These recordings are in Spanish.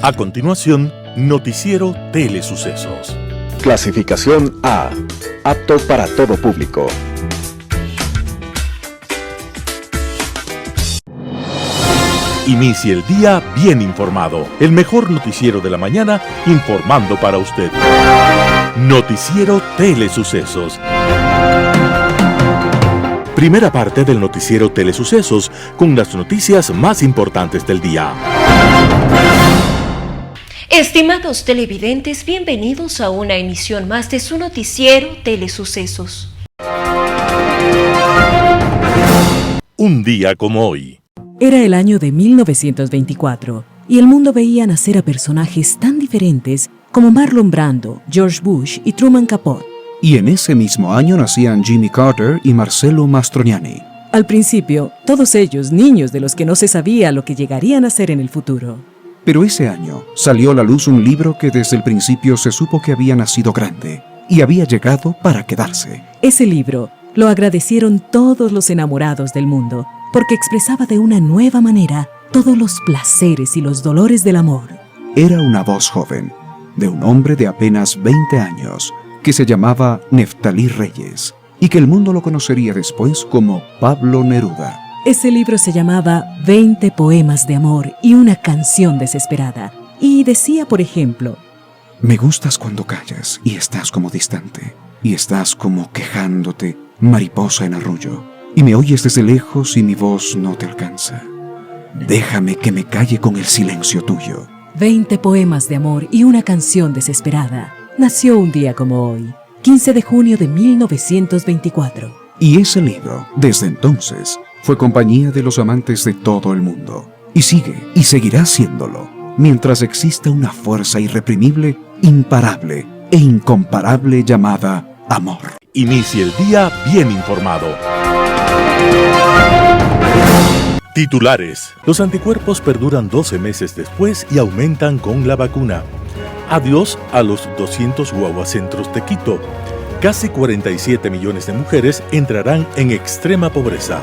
A continuación, Noticiero Telesucesos. Clasificación A. Apto para todo público. Inicie el día bien informado. El mejor noticiero de la mañana informando para usted. Noticiero Telesucesos. Primera parte del noticiero Telesucesos con las noticias más importantes del día. Estimados televidentes, bienvenidos a una emisión más de su noticiero Telesucesos. Un día como hoy. Era el año de 1924 y el mundo veía nacer a personajes tan diferentes como Marlon Brando, George Bush y Truman Capote. Y en ese mismo año nacían Jimmy Carter y Marcello Mastroianni. Al principio, todos ellos niños de los que no se sabía lo que llegarían a ser en el futuro. Pero ese año salió a la luz un libro que desde el principio se supo que había nacido grande y había llegado para quedarse. Ese libro lo agradecieron todos los enamorados del mundo, porque expresaba de una nueva manera todos los placeres y los dolores del amor. Era una voz joven, de un hombre de apenas 20 años, que se llamaba Neftalí Reyes, y que el mundo lo conocería después como Pablo Neruda. Ese libro se llamaba 20 poemas de amor y una canción desesperada, y decía, por ejemplo: me gustas cuando callas y estás como distante, y estás como quejándote, mariposa en arrullo, y me oyes desde lejos y mi voz no te alcanza. Déjame que me calle con el silencio tuyo. 20 poemas de amor y una canción desesperada. Nació un día como hoy, 15 de junio de 1924. Y ese libro, desde entonces, fue compañía de los amantes de todo el mundo. Y sigue y seguirá siéndolo, mientras exista una fuerza irreprimible, imparable e incomparable llamada amor. Inicie el día bien informado. Titulares. Los anticuerpos perduran 12 meses después y aumentan con la vacuna. Adiós a los 200 guaguacentros de Quito. Casi 47 millones de mujeres entrarán en extrema pobreza.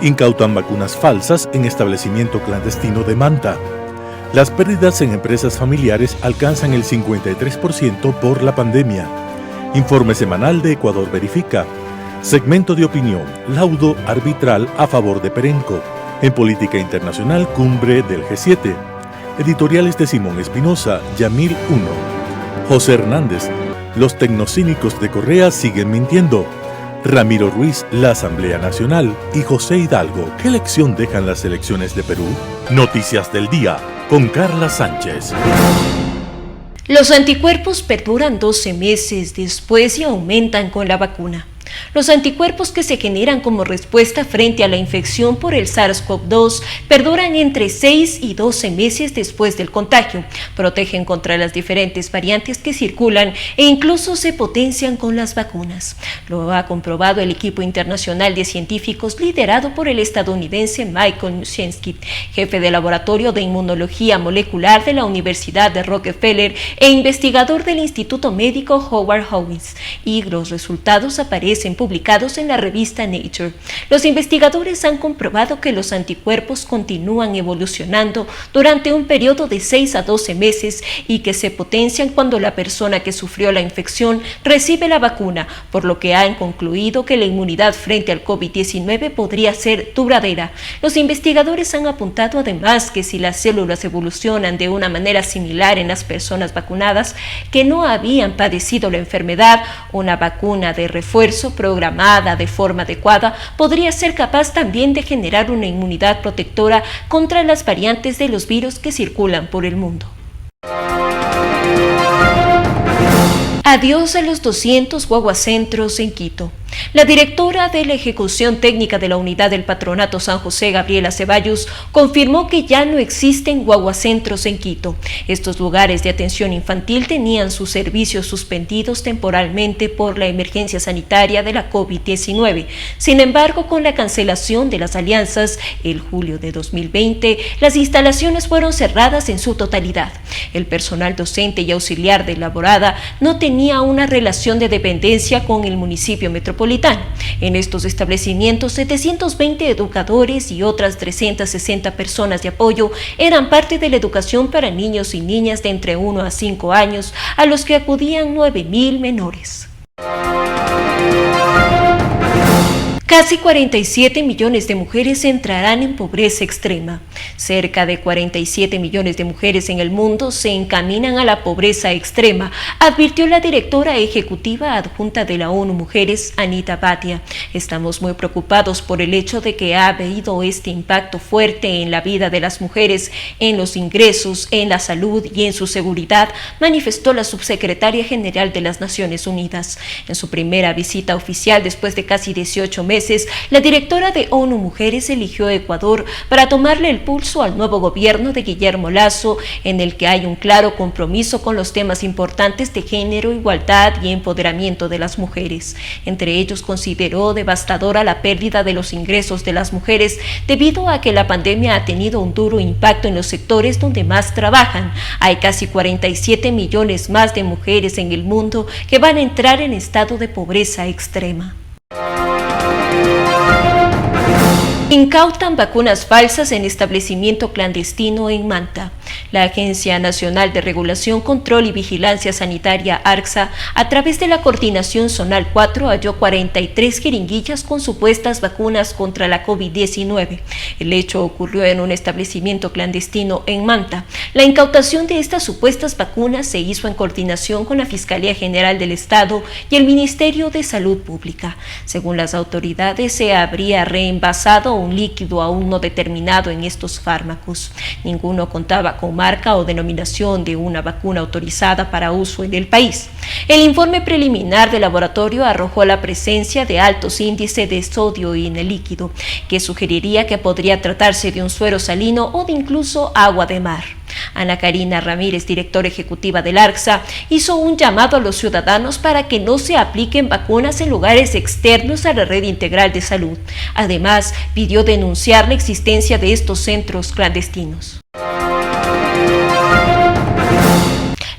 Incautan vacunas falsas en establecimiento clandestino de Manta. Las pérdidas en empresas familiares alcanzan el 53% por la pandemia. Informe semanal de Ecuador Verifica. Segmento de opinión, laudo arbitral a favor de Perenco. En política internacional, cumbre del G7. Editoriales de Simón Espinosa, Yamil 1. José Hernández, los tecnocínicos de Correa siguen mintiendo. Ramiro Ruiz, la Asamblea Nacional. Y José Hidalgo, ¿qué lección dejan las elecciones de Perú? Noticias del día, con Carla Sánchez. Los anticuerpos perduran 12 meses después y aumentan con la vacuna. Los anticuerpos que se generan como respuesta frente a la infección por el SARS-CoV-2 perduran entre 6 y 12 meses después del contagio, protegen contra las diferentes variantes que circulan e incluso se potencian con las vacunas. Lo ha comprobado el equipo internacional de científicos liderado por el estadounidense Michael Muszynski, jefe de laboratorio de inmunología molecular de la Universidad de Rockefeller e investigador del Instituto Médico Howard Hopkins, y los resultados aparecen publicados en la revista Nature. Los investigadores han comprobado que los anticuerpos continúan evolucionando durante un periodo de 6 a 12 meses y que se potencian cuando la persona que sufrió la infección recibe la vacuna, por lo que han concluido que la inmunidad frente al COVID-19 podría ser duradera. Los investigadores han apuntado además que si las células evolucionan de una manera similar en las personas vacunadas que no habían padecido la enfermedad, una vacuna de refuerzo programada de forma adecuada podría ser capaz también de generar una inmunidad protectora contra las variantes de los virus que circulan por el mundo. Adiós a los 200 guaguacentros en Quito. La directora de la Ejecución Técnica de la Unidad del Patronato San José, Gabriela Ceballos, confirmó que ya no existen guaguacentros en Quito. Estos lugares de atención infantil tenían sus servicios suspendidos temporalmente por la emergencia sanitaria de la COVID-19. Sin embargo, con la cancelación de las alianzas, el julio de 2020, las instalaciones fueron cerradas en su totalidad. El personal docente y auxiliar de la morada no tenía una relación de dependencia con el municipio metropolitano metropolitano. En estos establecimientos, 720 educadores y otras 360 personas de apoyo eran parte de la educación para niños y niñas de entre 1 a 5 años, a los que acudían 9.000 menores. Casi 47 millones de mujeres entrarán en pobreza extrema. Cerca de 47 millones de mujeres en el mundo se encaminan a la pobreza extrema, advirtió la directora ejecutiva adjunta de la ONU Mujeres, Anita Bhatia. Estamos muy preocupados por el hecho de que ha habido este impacto fuerte en la vida de las mujeres, en los ingresos, en la salud y en su seguridad, manifestó la subsecretaria general de las Naciones Unidas. En su primera visita oficial después de casi 18 meses, la directora de ONU Mujeres eligió Ecuador para tomarle el pulso al nuevo gobierno de Guillermo Lasso, en el que hay un claro compromiso con los temas importantes de género, igualdad y empoderamiento de las mujeres. Entre ellos, consideró devastadora la pérdida de los ingresos de las mujeres debido a que la pandemia ha tenido un duro impacto en los sectores donde más trabajan. Hay casi 47 millones más de mujeres en el mundo que van a entrar en estado de pobreza extrema. Incautan vacunas falsas en establecimiento clandestino en Manta. La Agencia Nacional de Regulación, Control y Vigilancia Sanitaria, ARCSA, a través de la Coordinación Zonal 4, halló 43 jeringuillas con supuestas vacunas contra la COVID-19. El hecho ocurrió en un establecimiento clandestino en Manta. La incautación de estas supuestas vacunas se hizo en coordinación con la Fiscalía General del Estado y el Ministerio de Salud Pública. Según las autoridades, se habría reenvasado un líquido aún no determinado en estos fármacos. Ninguno contaba con marca o denominación de una vacuna autorizada para uso en el país. El informe preliminar del laboratorio arrojó la presencia de altos índices de sodio en el líquido, que sugeriría que podría tratarse de un suero salino o de incluso agua de mar. Ana Karina Ramírez, directora ejecutiva del ARCSA, hizo un llamado a los ciudadanos para que no se apliquen vacunas en lugares externos a la red integral de salud. Además, pidió denunciar la existencia de estos centros clandestinos.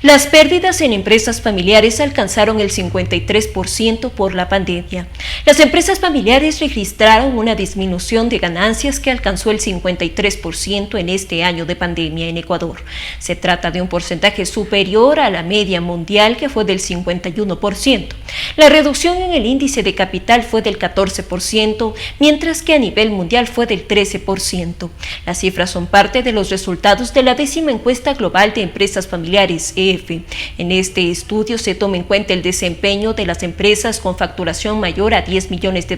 Las pérdidas en empresas familiares alcanzaron el 53% por la pandemia. Las empresas familiares registraron una disminución de ganancias que alcanzó el 53% en este año de pandemia en Ecuador. Se trata de un porcentaje superior a la media mundial, que fue del 51%. La reducción en el índice de capital fue del 14%, mientras que a nivel mundial fue del 13%. Las cifras son parte de los resultados de la 10ª encuesta global de empresas familiares, EF. En este estudio se toma en cuenta el desempeño de las empresas con facturación mayor a $10 millones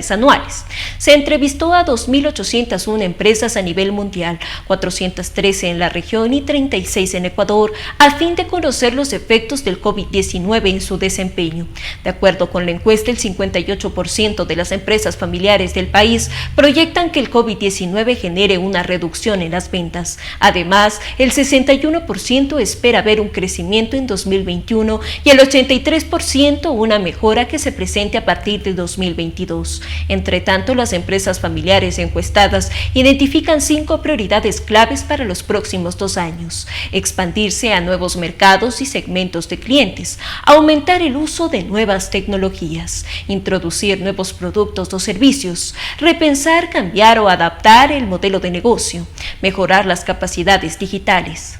anuales. Se entrevistó a 2.801 empresas a nivel mundial, 413 en la región y 36 en Ecuador, a fin de conocer los efectos del COVID-19 en su desempeño. De acuerdo con la encuesta, el 58% de las empresas familiares del país proyectan que el COVID-19 genere una reducción en las ventas. Además, el 61% espera ver un crecimiento en 2021 y el 83% una mejora que se presente a partir de 2022. Entre tanto, las empresas familiares encuestadas identifican 5 prioridades claves para los próximos 2 años: expandirse a nuevos mercados y segmentos de clientes, aumentar el uso de nuevas tecnologías, introducir nuevos productos o servicios, repensar, cambiar o adaptar el modelo de negocio, mejorar las capacidades digitales.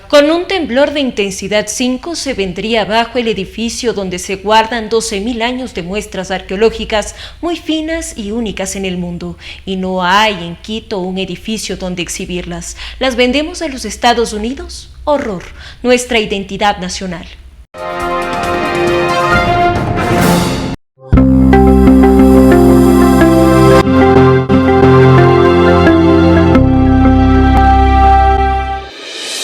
Con un temblor de intensidad 5 se vendría abajo el edificio donde se guardan 12.000 años de muestras arqueológicas muy finas y únicas en el mundo. Y no hay en Quito un edificio donde exhibirlas. ¿Las vendemos a los Estados Unidos? Horror, nuestra identidad nacional.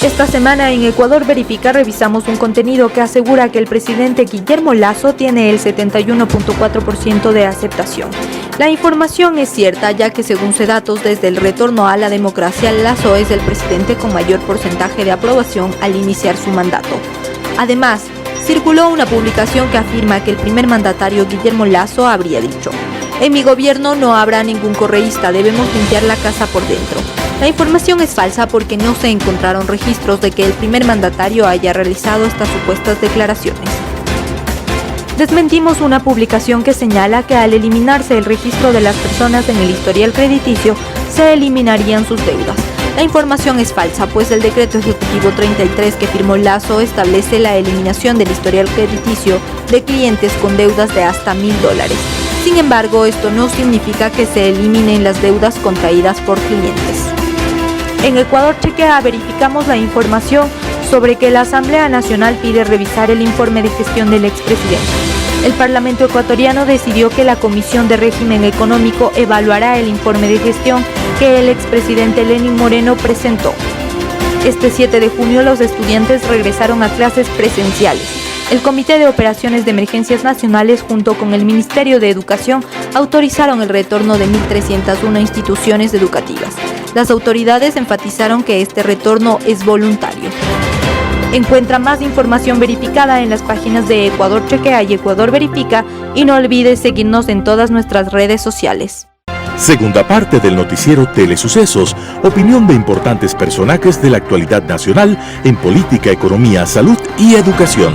Esta semana en Ecuador Verifica revisamos un contenido que asegura que el presidente Guillermo Lasso tiene el 71.4% de aceptación. La información es cierta, ya que según datos desde el retorno a la democracia, Lasso es el presidente con mayor porcentaje de aprobación al iniciar su mandato. Además, circuló una publicación que afirma que el primer mandatario Guillermo Lasso habría dicho: "En mi gobierno no habrá ningún correísta, debemos limpiar la casa por dentro". La información es falsa porque no se encontraron registros de que el primer mandatario haya realizado estas supuestas declaraciones. Desmentimos una publicación que señala que al eliminarse el registro de las personas en el historial crediticio, se eliminarían sus deudas. La información es falsa, pues el decreto ejecutivo 33 que firmó Lasso establece la eliminación del historial crediticio de clientes con deudas de hasta $1,000. Sin embargo, esto no significa que se eliminen las deudas contraídas por clientes. En Ecuador Chequea verificamos la información sobre que la Asamblea Nacional pide revisar el informe de gestión del expresidente. El Parlamento ecuatoriano decidió que la Comisión de Régimen Económico evaluará el informe de gestión que el expresidente Lenín Moreno presentó. Este 7 de junio los estudiantes regresaron a clases presenciales. El Comité de Operaciones de Emergencias Nacionales junto con el Ministerio de Educación autorizaron el retorno de 1.301 instituciones educativas. Las autoridades enfatizaron que este retorno es voluntario. Encuentra más información verificada en las páginas de Ecuador Chequea y Ecuador Verifica y no olvides seguirnos en todas nuestras redes sociales. Segunda parte del noticiero Telesucesos, opinión de importantes personajes de la actualidad nacional en política, economía, salud y educación.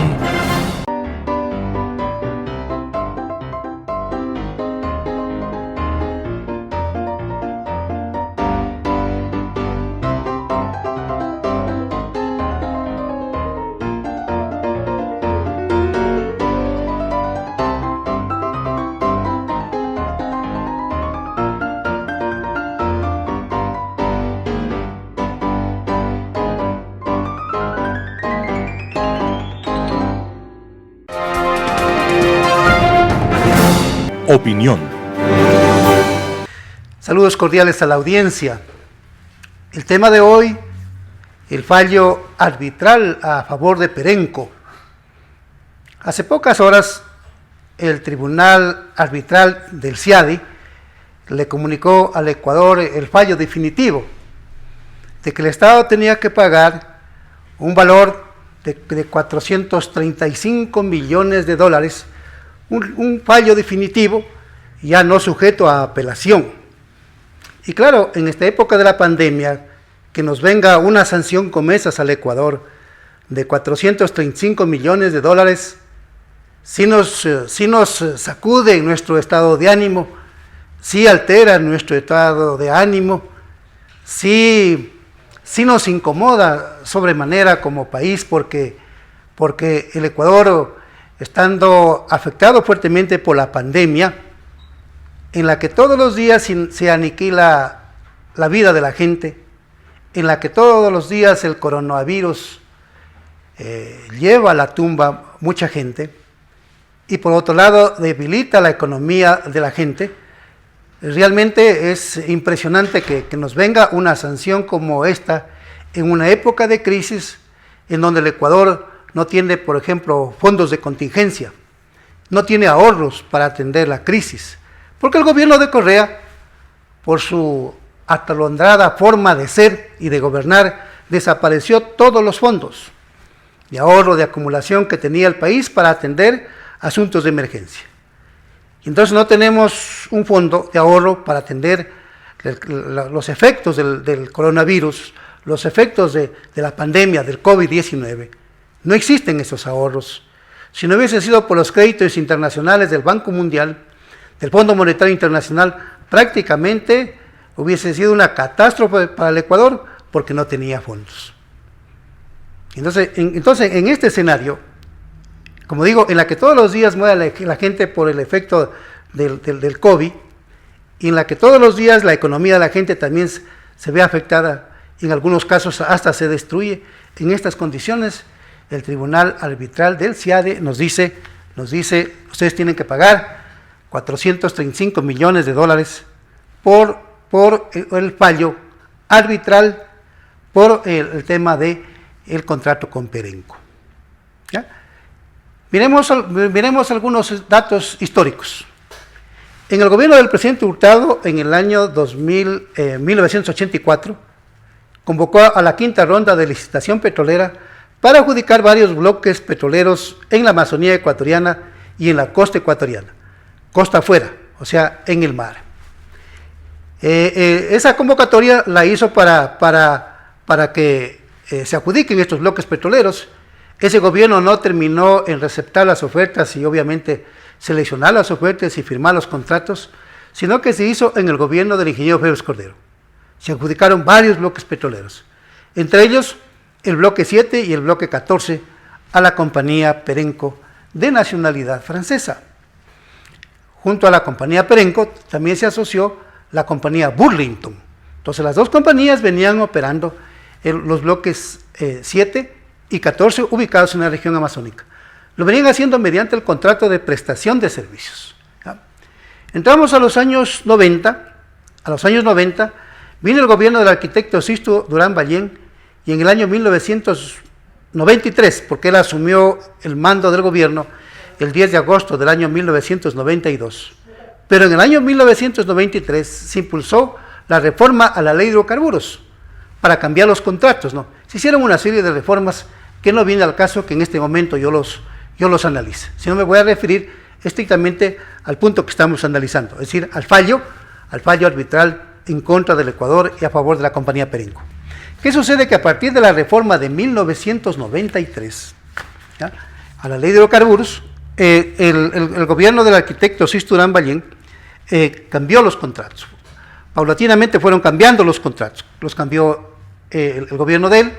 Opinión. Saludos cordiales a la audiencia. El tema de hoy, el fallo arbitral a favor de Perenco. Hace pocas horas, el Tribunal Arbitral del CIADI le comunicó al Ecuador el fallo definitivo de que el Estado tenía que pagar un valor de 435 millones de dólares, un fallo definitivo ya no sujeto a apelación. Y claro, en esta época de la pandemia, que nos venga una sanción como esas al Ecuador de 435 millones de dólares, sí nos sacude en nuestro estado de ánimo, sí altera nuestro estado de ánimo, sí nos incomoda sobremanera como país, porque el Ecuador, estando afectado fuertemente por la pandemia, en la que todos los días se aniquila la vida de la gente, en la que todos los días el coronavirus lleva a la tumba mucha gente, y por otro lado debilita la economía de la gente. Realmente es impresionante que nos venga una sanción como esta en una época de crisis en donde el Ecuador no tiene, por ejemplo, fondos de contingencia, no tiene ahorros para atender la crisis, porque el gobierno de Correa, por su atolondrada forma de ser y de gobernar, desapareció todos los fondos de ahorro, de acumulación que tenía el país para atender asuntos de emergencia. Entonces no tenemos un fondo de ahorro para atender los efectos del coronavirus, los efectos de la pandemia, del COVID-19. No existen esos ahorros. Si no hubiese sido por los créditos internacionales del Banco Mundial, del Fondo Monetario Internacional, prácticamente hubiese sido una catástrofe para el Ecuador porque no tenía fondos. Entonces en este escenario, como digo, en la que todos los días muere la gente por el efecto del COVID, y en la que todos los días la economía de la gente también se ve afectada, y en algunos casos hasta se destruye, en estas condiciones, el Tribunal Arbitral del CIADE nos dice, ustedes tienen que pagar 435 millones de dólares por el fallo arbitral, por el tema del contrato con Perenco. ¿Ya? Miremos algunos datos históricos. En el gobierno del presidente Hurtado, en el año 1984, convocó a la quinta ronda de licitación petrolera para adjudicar varios bloques petroleros en la Amazonía ecuatoriana y en la costa ecuatoriana, costa afuera, o sea, en el mar. Esa convocatoria la hizo para que se adjudiquen estos bloques petroleros Ese gobierno no terminó en receptar las ofertas y obviamente seleccionar las ofertas y firmar los contratos, sino que se hizo en el gobierno del ingeniero Félix Cordero. Se adjudicaron varios bloques petroleros, entre ellos el bloque 7 y el bloque 14 a la compañía Perenco de nacionalidad francesa. Junto a la compañía Perenco también se asoció la compañía Burlington. Entonces las dos compañías venían operando los bloques 7 y 14 ubicados en la región amazónica. Lo venían haciendo mediante el contrato de prestación de servicios. ¿Ya? Entramos a los años 90. A los años 90 vino el gobierno del arquitecto Sisto Durán Ballén y en el año 1993, porque él asumió el mando del gobierno el 10 de agosto del año 1992. Pero en el año 1993 se impulsó la reforma a la ley de hidrocarburos para cambiar los contratos, ¿no? Se hicieron una serie de reformas que no viene al caso que en este momento yo los analice, sino me voy a referir estrictamente al punto que estamos analizando, es decir, al fallo arbitral en contra del Ecuador y a favor de la compañía Perenco. ¿Qué sucede? Que a partir de la reforma de 1993, ¿ya?, a la ley de hidrocarburos, el gobierno del arquitecto Sisto Durán Ballén cambió los contratos. Paulatinamente fueron cambiando los contratos. Los cambió el gobierno de él,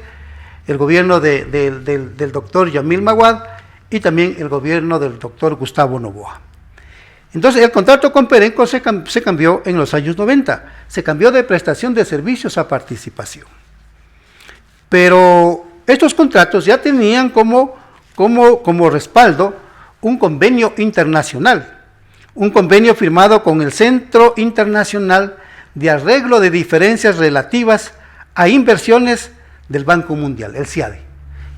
el gobierno del doctor Yamil Maguad y también el gobierno del doctor Gustavo Noboa. Entonces el contrato con Perenco se cambió en los años 90, se cambió de prestación de servicios a participación. Pero estos contratos ya tenían como respaldo un convenio internacional, un convenio firmado con el Centro Internacional de Arreglo de Diferencias Relativas a Inversiones del Banco Mundial, el CIADE.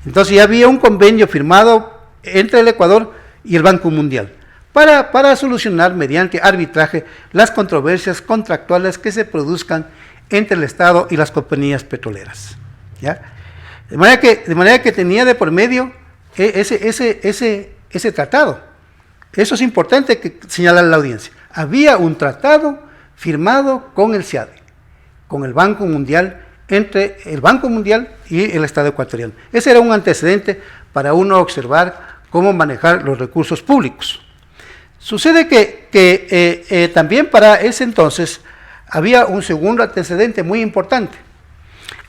Entonces ya había un convenio firmado entre el Ecuador y el Banco Mundial para solucionar mediante arbitraje las controversias contractuales que se produzcan entre el Estado y las compañías petroleras, ¿ya? De manera que tenía de por medio ese tratado. Eso es importante que señalar a la audiencia. Había un tratado firmado con el CIADE, con el Banco Mundial, entre el Banco Mundial y el Estado ecuatoriano. Ese era un antecedente para uno observar cómo manejar los recursos públicos. Sucede que también para ese entonces había un segundo antecedente muy importante,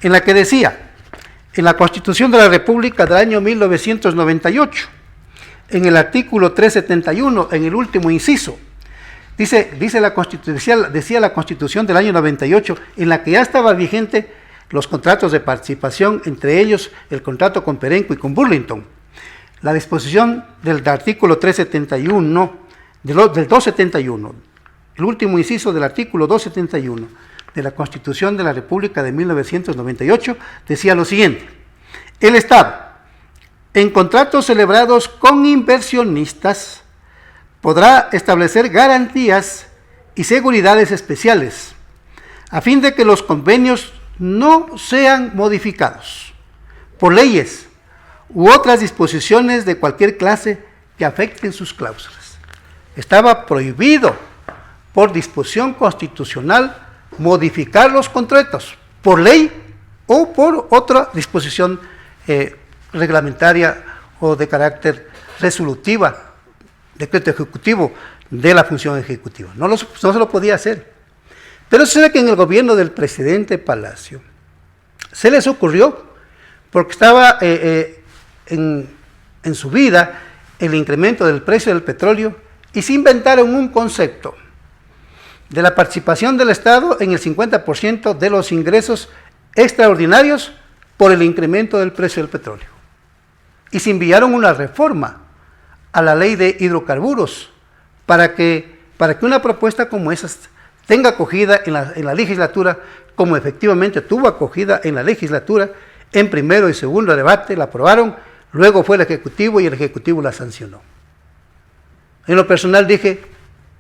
en la que decía, en la Constitución de la República del año 1998, en el artículo 371, en el último inciso, decía la Constitución del año 98, en la que ya estaba vigente los contratos de participación, entre ellos el contrato con Perenco y con Burlington. La disposición del artículo 371, del 271, el último inciso del artículo 271 de la Constitución de la República de 1998, decía lo siguiente: el Estado, en contratos celebrados con inversionistas, podrá establecer garantías y seguridades especiales, a fin de que los convenios no sean modificados por leyes u otras disposiciones de cualquier clase que afecten sus cláusulas. Estaba prohibido por disposición constitucional modificar los contratos por ley o por otra disposición reglamentaria o de carácter resolutiva, decreto ejecutivo de la función ejecutiva. No se lo podía hacer. Pero sucede que en el gobierno del presidente Palacio se les ocurrió, porque estaba en su vida el incremento del precio del petróleo, y se inventaron un concepto de la participación del Estado en el 50% de los ingresos extraordinarios por el incremento del precio del petróleo. Y se enviaron una reforma a la ley de hidrocarburos para que una propuesta como esa tenga acogida en la legislatura, como efectivamente tuvo acogida en la legislatura. En primero y segundo debate la aprobaron, luego fue el Ejecutivo y el Ejecutivo la sancionó. En lo personal dije,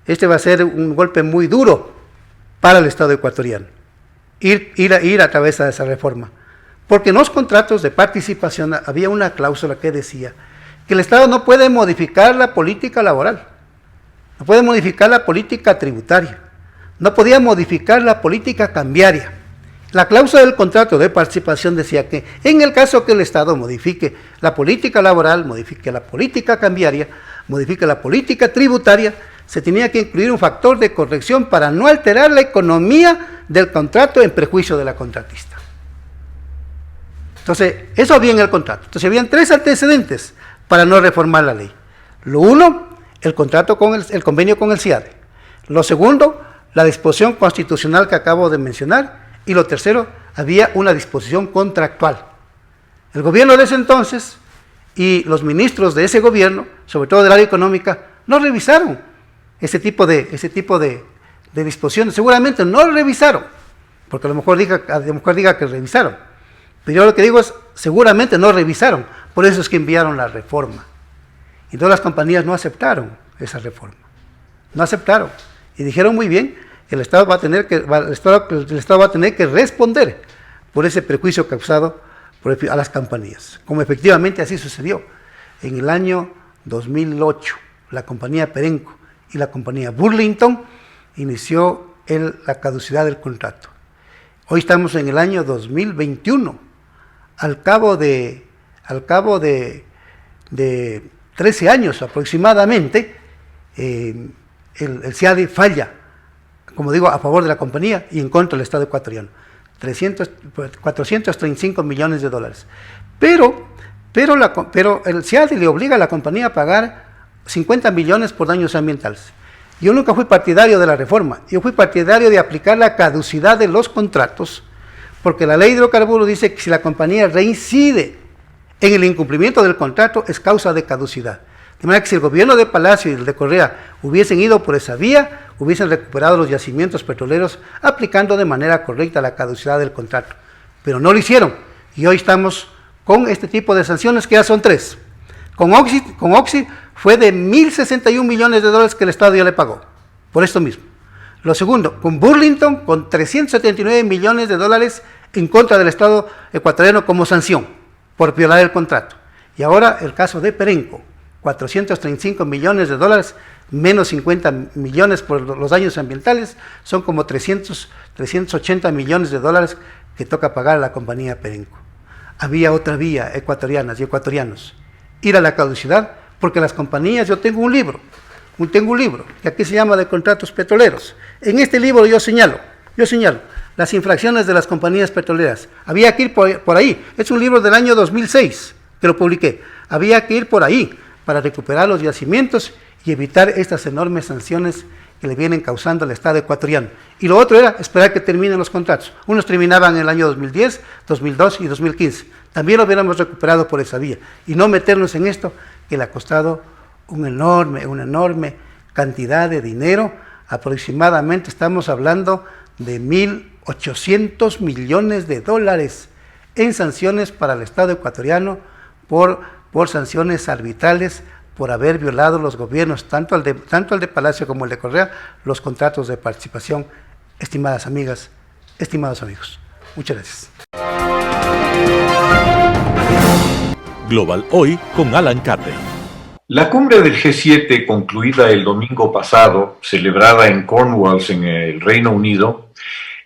este va a ser un golpe muy duro para el Estado ecuatoriano, ir a través de esa reforma, porque en los contratos de participación había una cláusula que decía que el Estado no puede modificar la política laboral, no puede modificar la política tributaria, no podía modificar la política cambiaria. La cláusula del contrato de participación decía que en el caso que el Estado modifique la política laboral, modifique la política cambiaria, modifique la política tributaria, se tenía que incluir un factor de corrección para no alterar la economía del contrato en perjuicio de la contratista. Entonces, eso había en el contrato. Entonces, habían 3 antecedentes para no reformar la ley. Lo uno, el convenio con el CIADE. Lo segundo, la disposición constitucional que acabo de mencionar. Y lo tercero, había una disposición contractual. El gobierno de ese entonces y los ministros de ese gobierno, sobre todo del área económica, no revisaron ese tipo de disposiciones. Seguramente no lo revisaron, porque a lo mejor diga que revisaron. Pero yo lo que digo es, seguramente no revisaron, por eso es que enviaron la reforma. Y todas las compañías no aceptaron esa reforma. No aceptaron. Y dijeron muy bien, el Estado va a tener que responder por ese perjuicio causado a las compañías. Como efectivamente así sucedió. En el año 2008, la compañía Perenco y la compañía Burlington inició la caducidad del contrato. Hoy estamos en el año 2021. Al cabo de 13 años aproximadamente, el CIADE falla, como digo, a favor de la compañía y en contra del Estado ecuatoriano. 435 millones de dólares. Pero el CIADE le obliga a la compañía a pagar 50 millones por daños ambientales. Yo nunca fui partidario de la reforma, yo fui partidario de aplicar la caducidad de los contratos, porque la ley de hidrocarburos dice que si la compañía reincide en el incumplimiento del contrato es causa de caducidad. De manera que si el gobierno de Palacio y el de Correa hubiesen ido por esa vía, hubiesen recuperado los yacimientos petroleros aplicando de manera correcta la caducidad del contrato. Pero no lo hicieron y hoy estamos con este tipo de sanciones que ya son 3. Con Oxy fue de 1.061 millones de dólares que el Estado ya le pagó, por esto mismo. Lo segundo, con Burlington, con 379 millones de dólares en contra del Estado ecuatoriano como sanción por violar el contrato. Y ahora el caso de Perenco, 435 millones de dólares, menos 50 millones por los daños ambientales, son como 380 millones de dólares que toca pagar a la compañía Perenco. Había otra vía, ecuatorianas y ecuatorianos, ir a la caducidad, porque las compañías, yo tengo un libro, que aquí se llama de contratos petroleros. En este libro yo señalo las infracciones de las compañías petroleras. Había que ir por ahí. Es un libro del año 2006 que lo publiqué. Había que ir por ahí para recuperar los yacimientos y evitar estas enormes sanciones que le vienen causando al Estado ecuatoriano. Y lo otro era esperar que terminen los contratos. Unos terminaban en el año 2010, 2002 y 2015. También lo hubiéramos recuperado por esa vía. Y no meternos en esto que le ha costado una enorme cantidad de dinero. Aproximadamente estamos hablando de 1.800 millones de dólares en sanciones para el Estado ecuatoriano por sanciones arbitrales por haber violado los gobiernos, tanto el de Palacio como el de Correa, los contratos de participación. Estimadas amigas, estimados amigos, muchas gracias. Global Hoy con Alan Carney. La cumbre del G7, concluida el domingo pasado, celebrada en Cornwall, en el Reino Unido,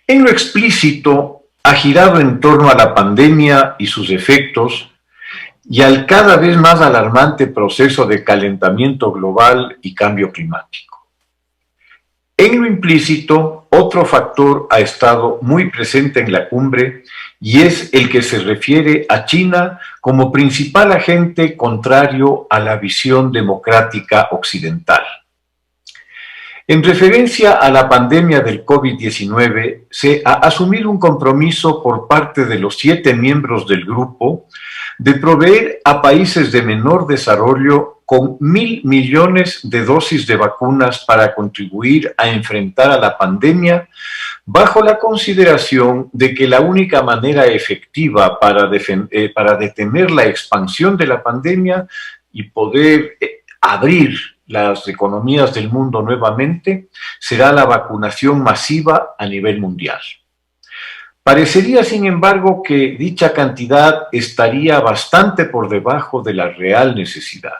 en lo explícito ha girado en torno a la pandemia y sus efectos y al cada vez más alarmante proceso de calentamiento global y cambio climático. En lo implícito, otro factor ha estado muy presente en la cumbre y es el que se refiere a China como principal agente contrario a la visión democrática occidental. En referencia a la pandemia del COVID-19, se ha asumido un compromiso por parte de los 7 miembros del grupo de proveer a países de menor desarrollo con 1.000 millones de dosis de vacunas para contribuir a enfrentar a la pandemia, bajo la consideración de que la única manera efectiva para detener la expansión de la pandemia y poder abrir las economías del mundo nuevamente será la vacunación masiva a nivel mundial. Parecería, sin embargo, que dicha cantidad estaría bastante por debajo de la real necesidad.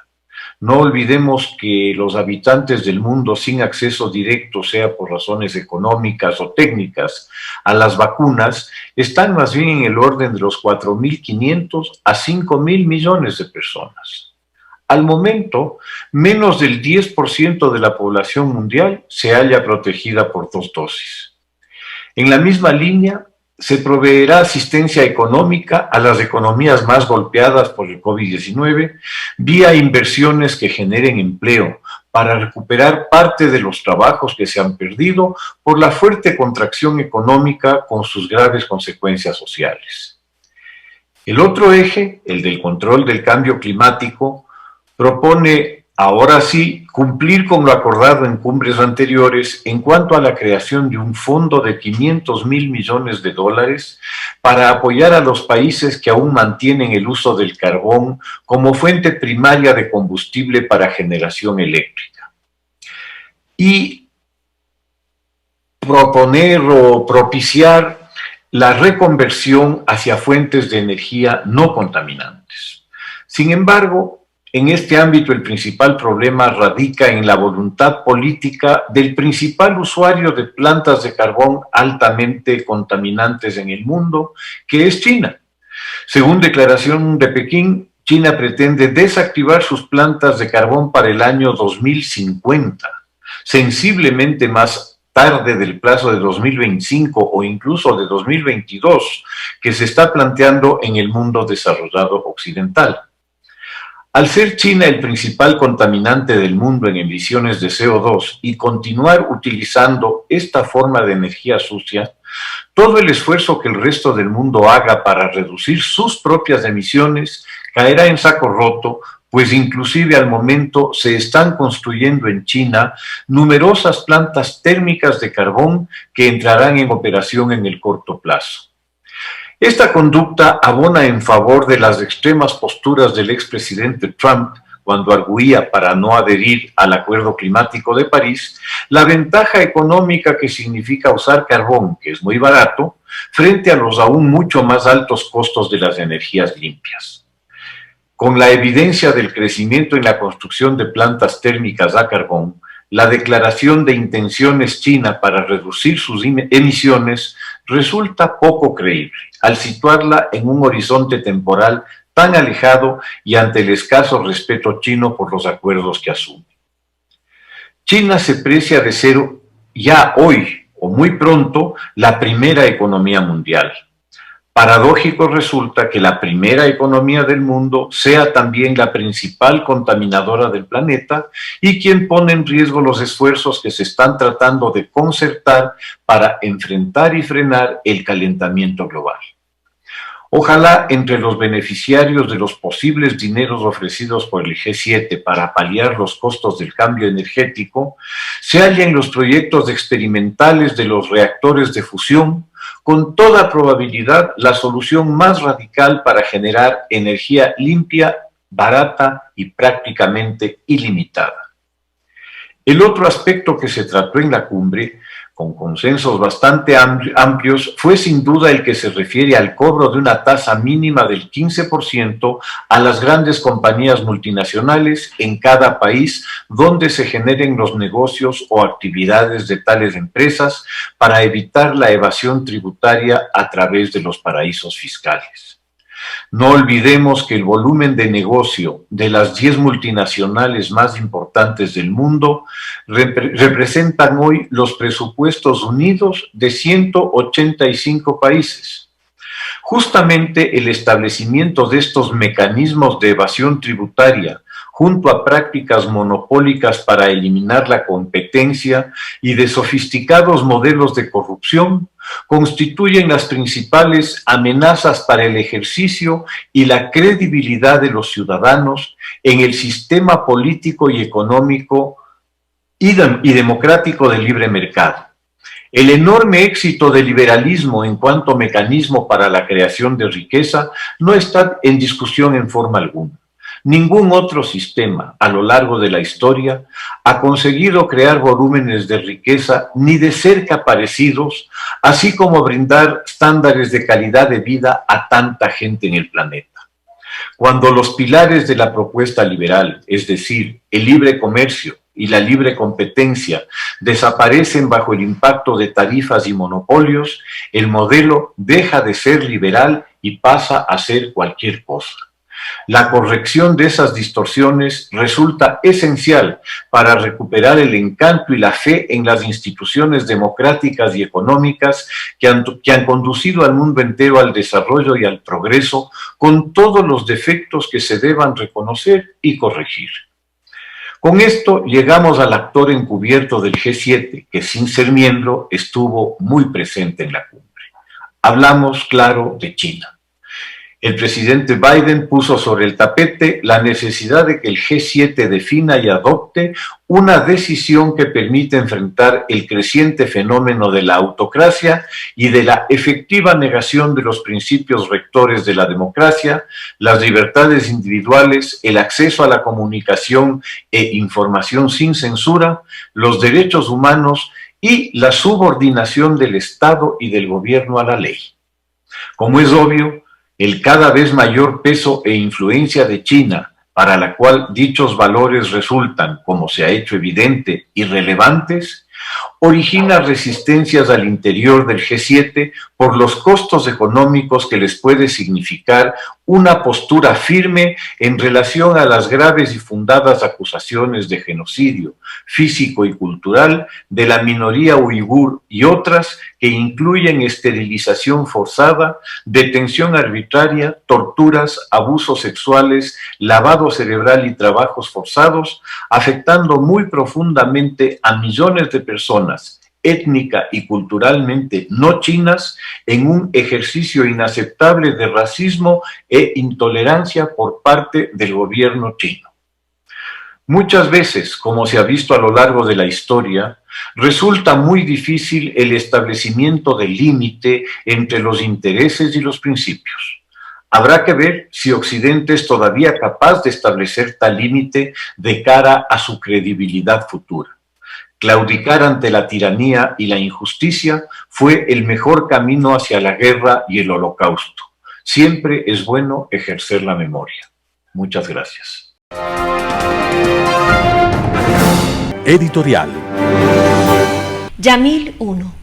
No olvidemos que los habitantes del mundo sin acceso directo, sea por razones económicas o técnicas, a las vacunas, están más bien en el orden de los 4.500 a 5.000 millones de personas. Al momento, menos del 10% de la población mundial se halla protegida por 2 dosis. En la misma línea, se proveerá asistencia económica a las economías más golpeadas por el COVID-19 vía inversiones que generen empleo para recuperar parte de los trabajos que se han perdido por la fuerte contracción económica con sus graves consecuencias sociales. El otro eje, el del control del cambio climático, propone ahora sí cumplir con lo acordado en cumbres anteriores en cuanto a la creación de un fondo de $500 mil millones para apoyar a los países que aún mantienen el uso del carbón como fuente primaria de combustible para generación eléctrica. Y proponer o propiciar la reconversión hacia fuentes de energía no contaminantes. Sin embargo, en este ámbito el principal problema radica en la voluntad política del principal usuario de plantas de carbón altamente contaminantes en el mundo, que es China. Según declaración de Pekín, China pretende desactivar sus plantas de carbón para el año 2050, sensiblemente más tarde del plazo de 2025 o incluso de 2022, que se está planteando en el mundo desarrollado occidental. Al ser China el principal contaminante del mundo en emisiones de CO2 y continuar utilizando esta forma de energía sucia, todo el esfuerzo que el resto del mundo haga para reducir sus propias emisiones caerá en saco roto, pues inclusive al momento se están construyendo en China numerosas plantas térmicas de carbón que entrarán en operación en el corto plazo. Esta conducta abona en favor de las extremas posturas del expresidente Trump cuando arguía para no adherir al Acuerdo Climático de París la ventaja económica que significa usar carbón, que es muy barato, frente a los aún mucho más altos costos de las energías limpias. Con la evidencia del crecimiento en la construcción de plantas térmicas a carbón, la declaración de intenciones china para reducir sus emisiones resulta poco creíble, al situarla en un horizonte temporal tan alejado y ante el escaso respeto chino por los acuerdos que asume. China se precia de ser ya hoy, o muy pronto, la primera economía mundial. Paradójico resulta que la primera economía del mundo sea también la principal contaminadora del planeta y quien pone en riesgo los esfuerzos que se están tratando de concertar para enfrentar y frenar el calentamiento global. Ojalá entre los beneficiarios de los posibles dineros ofrecidos por el G7 para paliar los costos del cambio energético se hallen los proyectos experimentales de los reactores de fusión, con toda probabilidad la solución más radical para generar energía limpia, barata y prácticamente ilimitada. El otro aspecto que se trató en la cumbre, con consensos bastante amplios, fue sin duda el que se refiere al cobro de una tasa mínima del 15% a las grandes compañías multinacionales en cada país donde se generen los negocios o actividades de tales empresas para evitar la evasión tributaria a través de los paraísos fiscales. No olvidemos que el volumen de negocio de las 10 multinacionales más importantes del mundo representan hoy los presupuestos unidos de 185 países. Justamente el establecimiento de estos mecanismos de evasión tributaria, junto a prácticas monopólicas para eliminar la competencia y de sofisticados modelos de corrupción, constituyen las principales amenazas para el ejercicio y la credibilidad de los ciudadanos en el sistema político y económico y democrático del libre mercado. El enorme éxito del liberalismo en cuanto mecanismo para la creación de riqueza no está en discusión en forma alguna. Ningún otro sistema a lo largo de la historia ha conseguido crear volúmenes de riqueza ni de cerca parecidos, así como brindar estándares de calidad de vida a tanta gente en el planeta. Cuando los pilares de la propuesta liberal, es decir, el libre comercio y la libre competencia, desaparecen bajo el impacto de tarifas y monopolios, el modelo deja de ser liberal y pasa a ser cualquier cosa. La corrección de esas distorsiones resulta esencial para recuperar el encanto y la fe en las instituciones democráticas y económicas que han conducido al mundo entero al desarrollo y al progreso, con todos los defectos que se deban reconocer y corregir. Con esto llegamos al actor encubierto del G7, que sin ser miembro estuvo muy presente en la cumbre. Hablamos, claro, de China. El presidente Biden puso sobre el tapete la necesidad de que el G7 defina y adopte una decisión que permita enfrentar el creciente fenómeno de la autocracia y de la efectiva negación de los principios rectores de la democracia, las libertades individuales, el acceso a la comunicación e información sin censura, los derechos humanos y la subordinación del Estado y del gobierno a la ley. Como es obvio, el cada vez mayor peso e influencia de China, para la cual dichos valores resultan, como se ha hecho evidente, irrelevantes, origina resistencias al interior del G7 por los costos económicos que les puede significar una postura firme en relación a las graves y fundadas acusaciones de genocidio físico y cultural de la minoría uigur y otras que incluyen esterilización forzada, detención arbitraria, torturas, abusos sexuales, lavado cerebral y trabajos forzados, afectando muy profundamente a millones de personas étnica y culturalmente no chinas en un ejercicio inaceptable de racismo e intolerancia por parte del gobierno chino. Muchas veces, como se ha visto a lo largo de la historia, resulta muy difícil el establecimiento del límite entre los intereses y los principios. Habrá que ver si Occidente es todavía capaz de establecer tal límite de cara a su credibilidad futura. Claudicar ante la tiranía y la injusticia fue el mejor camino hacia la guerra y el holocausto. Siempre es bueno ejercer la memoria. Muchas gracias. Editorial. Yamil 1.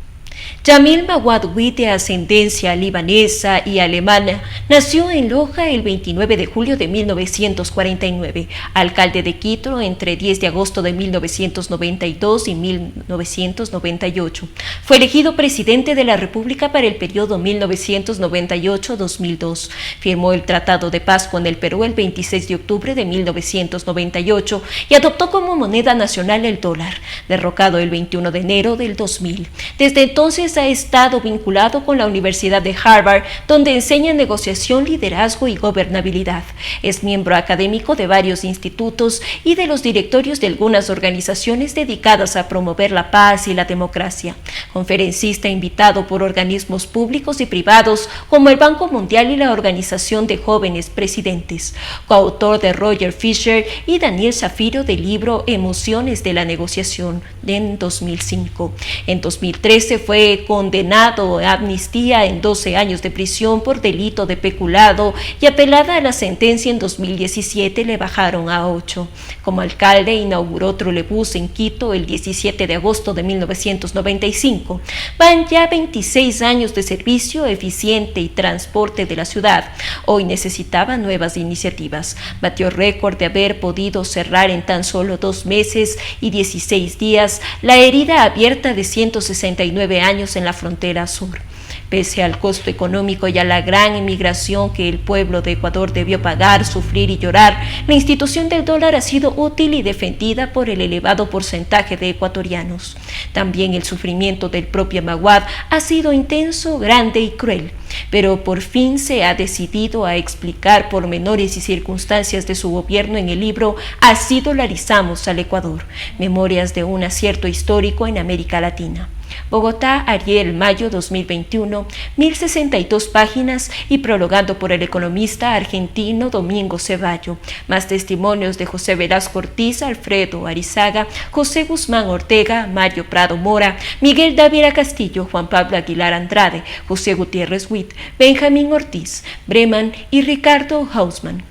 Yamil Mawadwi, de ascendencia libanesa y alemana, nació en Loja el 29 de julio de 1949, alcalde de Quito entre 10 de agosto de 1992 y 1998. Fue elegido presidente de la República para el periodo 1998-2002. Firmó el Tratado de Paz con el Perú el 26 de octubre de 1998 y adoptó como moneda nacional el dólar, derrocado el 21 de enero del 2000. Desde entonces ha estado vinculado con la Universidad de Harvard, donde enseña negociación, liderazgo y gobernabilidad. Es miembro académico de varios institutos y de los directorios de algunas organizaciones dedicadas a promover la paz y la democracia. Conferencista invitado por organismos públicos y privados como el Banco Mundial y la Organización de Jóvenes Presidentes. Coautor de Roger Fisher y Daniel Zafiro del libro Emociones de la Negociación en 2005. En 2013 fue condenado a amnistía en 12 años de prisión por delito de peculado y apelada a la sentencia en 2017 le bajaron a 8. Como alcalde inauguró Trolebús en Quito el 17 de agosto de 1995. Van ya 26 años de servicio eficiente y transporte de la ciudad. Hoy necesitaba nuevas iniciativas. Batió récord de haber podido cerrar en tan solo 2 meses y 16 días la herida abierta de 169 años en la frontera sur. Pese al costo económico y a la gran emigración que el pueblo de Ecuador debió pagar, sufrir y llorar, la institución del dólar ha sido útil y defendida por el elevado porcentaje de ecuatorianos. También el sufrimiento del propio Maguad ha sido intenso, grande y cruel, pero por fin se ha decidido a explicar pormenores y circunstancias de su gobierno en el libro Así dolarizamos al Ecuador, Memorias de un acierto histórico en América Latina. Bogotá, Ariel, mayo 2021, 1062 páginas y prologado por el economista argentino Domingo Ceballo. Más testimonios de José Velasco Ortiz, Alfredo Arizaga, José Guzmán Ortega, Mario Prado Mora, Miguel Dávila Castillo, Juan Pablo Aguilar Andrade, José Gutiérrez Witt, Benjamín Ortiz, Breman y Ricardo Hausmann.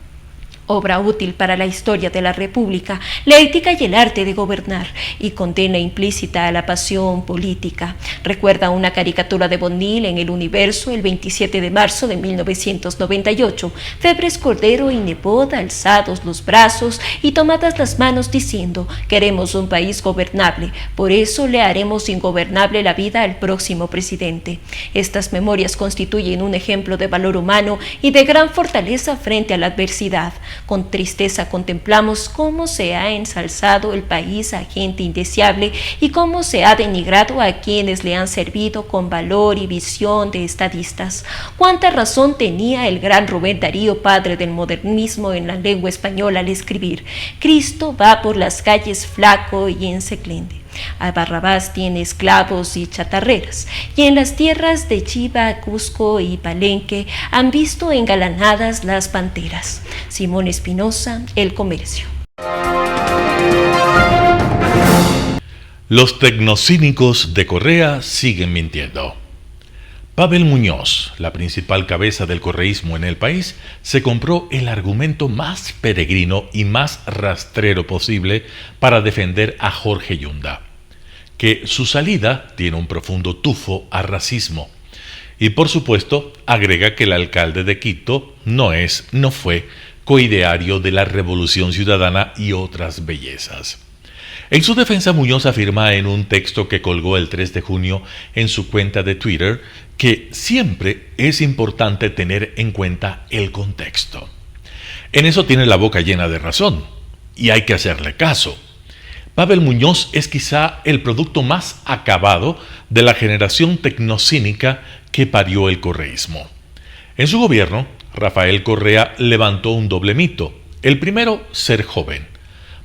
obra útil para la historia de la República, la ética y el arte de gobernar, y condena implícita a la pasión política. Recuerda una caricatura de Bonnil en El Universo el 27 de marzo de 1998, Febres Cordero y Nebot alzados los brazos y tomadas las manos diciendo: queremos un país gobernable, por eso le haremos ingobernable la vida al próximo presidente. Estas memorias constituyen un ejemplo de valor humano y de gran fortaleza frente a la adversidad. Con tristeza contemplamos cómo se ha ensalzado el país a gente indeseable y cómo se ha denigrado a quienes le han servido con valor y visión de estadistas. Cuánta razón tenía el gran Rubén Darío, padre del modernismo en la lengua española, al escribir: Cristo va por las calles flaco y enseclende. A Barrabás tiene esclavos y chatarreras, y en las tierras de Chiva, Cusco y Palenque han visto engalanadas las panteras. Simón Espinosa, El Comercio. Los tecnocínicos de Correa siguen mintiendo. Pavel Muñoz, la principal cabeza del correísmo en el país, se compró el argumento más peregrino y más rastrero posible para defender a Jorge Yunda, que su salida tiene un profundo tufo a racismo. Y por supuesto, agrega que el alcalde de Quito no fue coideario de la Revolución Ciudadana y otras bellezas. En su defensa, Muñoz afirma en un texto que colgó el 3 de junio en su cuenta de Twitter que siempre es importante tener en cuenta el contexto. En eso tiene la boca llena de razón, y hay que hacerle caso. Pavel Muñoz es quizá el producto más acabado de la generación tecnocínica que parió el correísmo. En su gobierno, Rafael Correa levantó un doble mito. El primero, ser joven.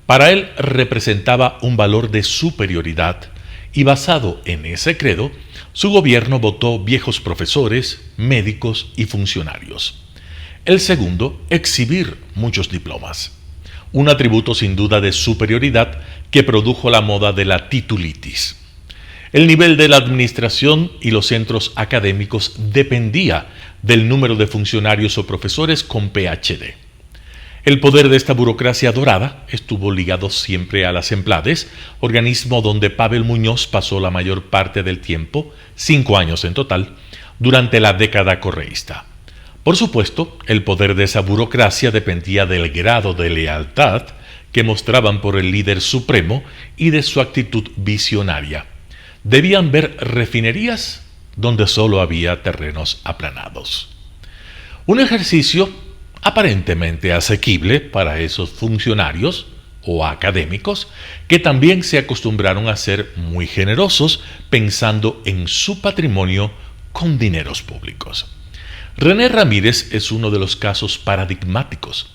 Para él representaba un valor de superioridad, y basado en ese credo, su gobierno votó viejos profesores, médicos y funcionarios. El segundo, exhibir muchos diplomas. Un atributo sin duda de superioridad que produjo la moda de la titulitis. El nivel de la administración y los centros académicos dependía del número de funcionarios o profesores con PhD. El poder de esta burocracia dorada estuvo ligado siempre a las Emplades, organismo donde Pavel Muñoz pasó la mayor parte del tiempo, 5 años en total, durante la década correísta. Por supuesto, el poder de esa burocracia dependía del grado de lealtad que mostraban por el líder supremo y de su actitud visionaria. Debían ver refinerías donde solo había terrenos aplanados. Un ejercicio aparentemente asequible para esos funcionarios o académicos que también se acostumbraron a ser muy generosos pensando en su patrimonio con dineros públicos. René Ramírez es uno de los casos paradigmáticos.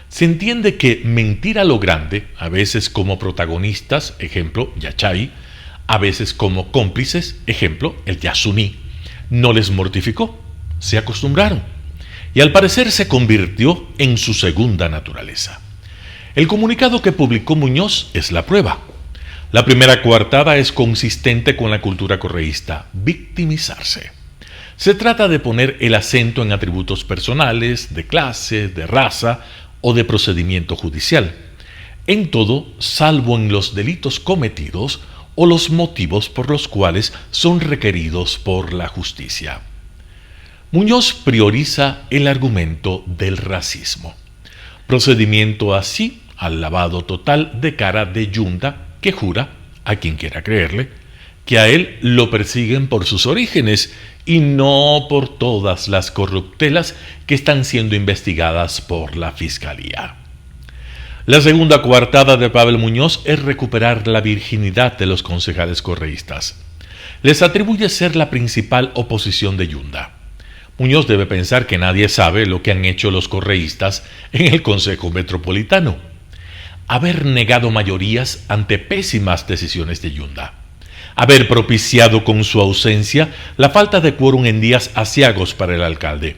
Se entiende que mentir a lo grande, a veces como protagonistas, ejemplo, Yachay, a veces como cómplices, ejemplo, el Yasuní, no les mortificó, se acostumbraron. Y al parecer se convirtió en su segunda naturaleza. El comunicado que publicó Muñoz es la prueba. La primera coartada es consistente con la cultura correísta: victimizarse. Se trata de poner el acento en atributos personales, de clase, de raza o de procedimiento judicial. En todo, salvo en los delitos cometidos o los motivos por los cuales son requeridos por la justicia. Muñoz prioriza el argumento del racismo, procedimiento así al lavado total de cara de Yunda, que jura, a quien quiera creerle, que a él lo persiguen por sus orígenes y no por todas las corruptelas que están siendo investigadas por la Fiscalía. La segunda coartada de Pavel Muñoz es recuperar la virginidad de los concejales correístas. Les atribuye ser la principal oposición de Yunda. Muñoz debe pensar que nadie sabe lo que han hecho los correístas en el Consejo Metropolitano. Haber negado mayorías ante pésimas decisiones de Yunda. Haber propiciado con su ausencia la falta de quórum en días aciagos para el alcalde.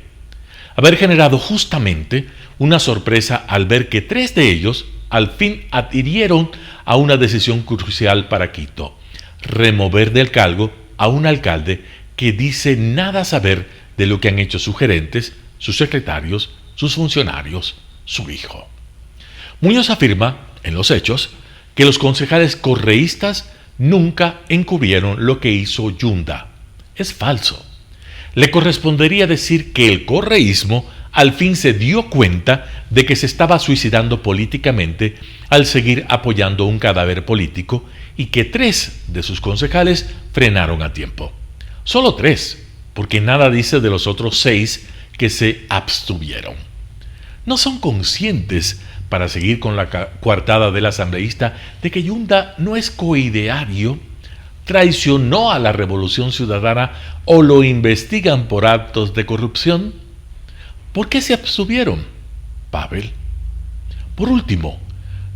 Haber generado justamente una sorpresa al ver que 3 de ellos al fin adhirieron a una decisión crucial para Quito: remover del cargo a un alcalde que dice nada saber de lo que han hecho sus gerentes, sus secretarios, sus funcionarios, su hijo. Muñoz afirma, en los hechos, que los concejales correístas nunca encubrieron lo que hizo Yunda. Es falso. Le correspondería decir que el correísmo al fin se dio cuenta de que se estaba suicidando políticamente al seguir apoyando un cadáver político y que 3 de sus concejales frenaron a tiempo. Solo 3, porque nada dice de los otros 6 que se abstuvieron. No son conscientes, para seguir con la coartada del asambleísta, de que Yunda no es coideario, traicionó a la Revolución Ciudadana o lo investigan por actos de corrupción. ¿Por qué se abstuvieron, Pavel? Por último,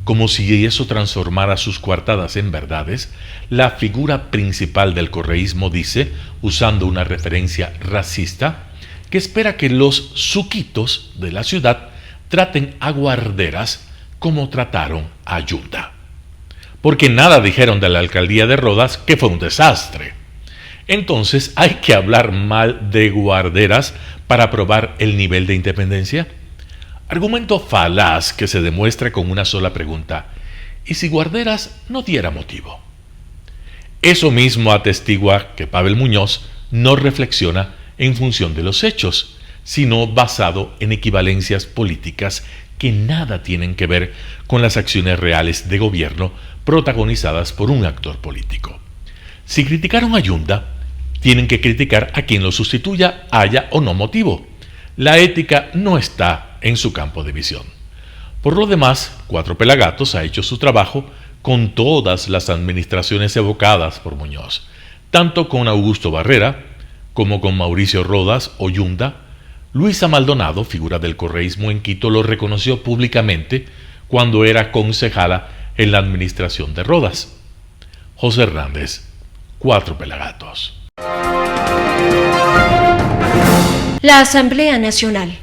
como si eso transformara sus coartadas en verdades, la figura principal del correísmo dice, usando una referencia racista, que espera que los suquitos de la ciudad traten a Guarderas como trataron a Yunda. Porque nada dijeron de la alcaldía de Rodas, que fue un desastre. Entonces, ¿hay que hablar mal de Guarderas para probar el nivel de independencia? Argumento falaz que se demuestra con una sola pregunta: ¿y si Guarderas no diera motivo? Eso mismo atestigua que Pavel Muñoz no reflexiona en función de los hechos, sino basado en equivalencias políticas que nada tienen que ver con las acciones reales de gobierno protagonizadas por un actor político. Si criticaron a Yunda, tienen que criticar a quien lo sustituya, haya o no motivo. La ética no está en su campo de visión. Por lo demás, Cuatro Pelagatos ha hecho su trabajo con todas las administraciones evocadas por Muñoz, tanto con Augusto Barrera como con Mauricio Rodas o Yunda. Luisa Maldonado, figura del correísmo en Quito, lo reconoció públicamente cuando era concejala en la administración de Rodas. José Hernández, Cuatro Pelagatos. La Asamblea Nacional.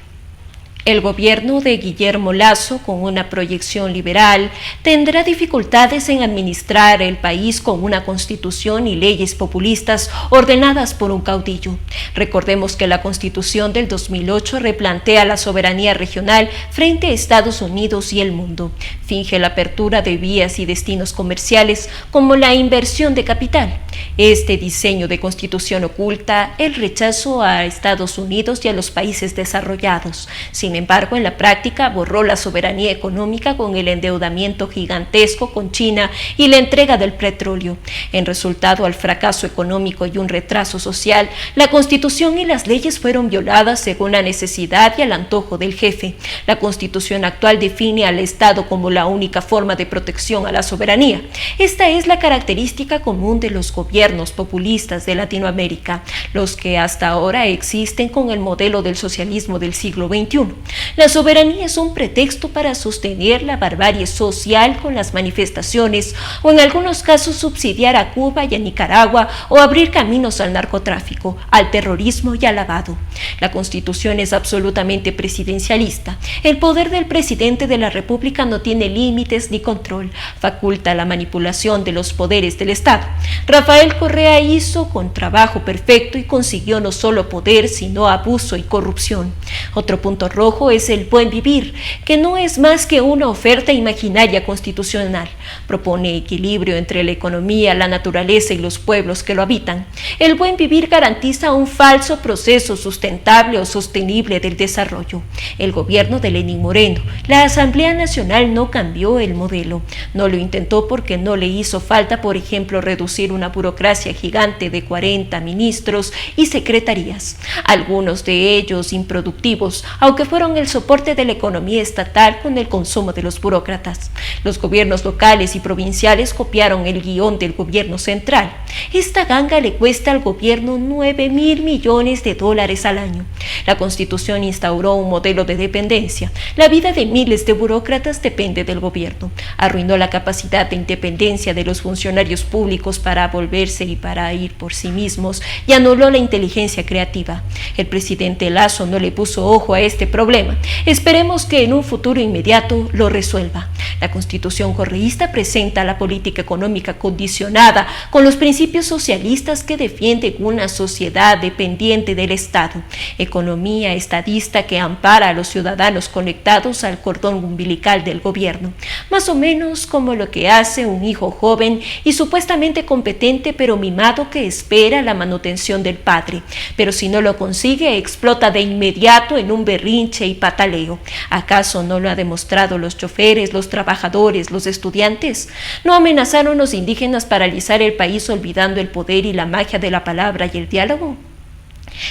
El gobierno de Guillermo Lasso, con una proyección liberal, tendrá dificultades en administrar el país con una constitución y leyes populistas ordenadas por un caudillo. Recordemos que la Constitución del 2008 replantea la soberanía regional frente a Estados Unidos y el mundo. Finge la apertura de vías y destinos comerciales como la inversión de capital. Este diseño de constitución oculta el rechazo a Estados Unidos y a los países desarrollados. Sin embargo, en la práctica borró la soberanía económica con el endeudamiento gigantesco con China y la entrega del petróleo. En resultado al fracaso económico y un retraso social, la Constitución y las leyes fueron violadas según la necesidad y al antojo del jefe. La Constitución actual define al Estado como la única forma de protección a la soberanía. Esta es la característica común de los gobiernos populistas de Latinoamérica, los que hasta ahora existen con el modelo del socialismo del siglo XXI. La soberanía es un pretexto para sostener la barbarie social con las manifestaciones o en algunos casos subsidiar a Cuba y a Nicaragua o abrir caminos al narcotráfico, al terrorismo y al lavado. La Constitución es absolutamente presidencialista. El poder del presidente de la República no tiene límites ni control, faculta la manipulación de los poderes del Estado. Rafael Correa hizo con trabajo perfecto y consiguió no solo poder, sino abuso y corrupción. Otro punto rojo es el buen vivir, que no es más que una oferta imaginaria constitucional. Propone equilibrio entre la economía, la naturaleza y los pueblos que lo habitan. El buen vivir garantiza un falso proceso sustentable o sostenible del desarrollo. El gobierno de Lenín Moreno, la Asamblea Nacional no cambió el modelo. No lo intentó porque no le hizo falta, por ejemplo, reducir una burocracia gigante de 40 ministros y secretarías, algunos de ellos improductivos, aunque fueron el soporte de la economía estatal con el consumo de los burócratas. Los gobiernos locales y provinciales copiaron el guión del gobierno central. Esta ganga le cuesta al gobierno 9.000 millones de dólares al año. La Constitución instauró un modelo de dependencia. La vida de miles de burócratas depende del gobierno. Arruinó la capacidad de independencia de los funcionarios públicos para volver desenvolverse y para ir por sí mismos y anuló la inteligencia creativa. El presidente Lasso no le puso ojo a este problema. Esperemos que en un futuro inmediato lo resuelva. La Constitución correísta presenta la política económica condicionada con los principios socialistas que defienden una sociedad dependiente del Estado, economía estadista que ampara a los ciudadanos conectados al cordón umbilical del gobierno, más o menos como lo que hace un hijo joven y supuestamente competente pero mimado que espera la manutención del padre, pero si no lo consigue explota de inmediato en un berrinche y pataleo. ¿Acaso no lo han demostrado los choferes, los trabajadores, los estudiantes? ¿No amenazaron los indígenas paralizar el país olvidando el poder y la magia de la palabra y el diálogo?